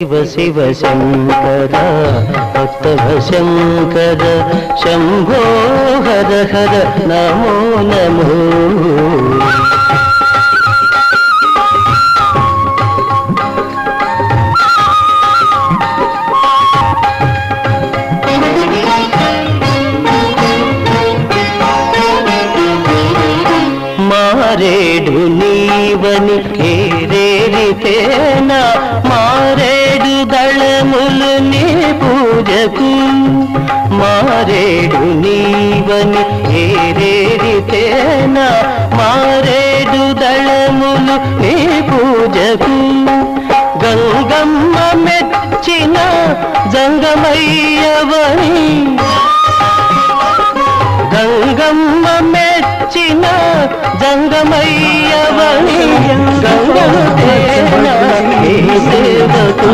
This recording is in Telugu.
శివ శివ శంకర భక్తవ శంకర శంభో హర హర నమో నమో. మారేడు నీవని ఏరేరితేనా మారేడు దళములు నీ పూజకు. మారేడు నీవని ఏరేరితేనా మారేడు దళములు నీ పూజకు. గంగమ్మ మెచ్చిన జంగమయ్యవని గంగమ్మ మెచ్చిన జంగమయ్యవని గంగను సేవకు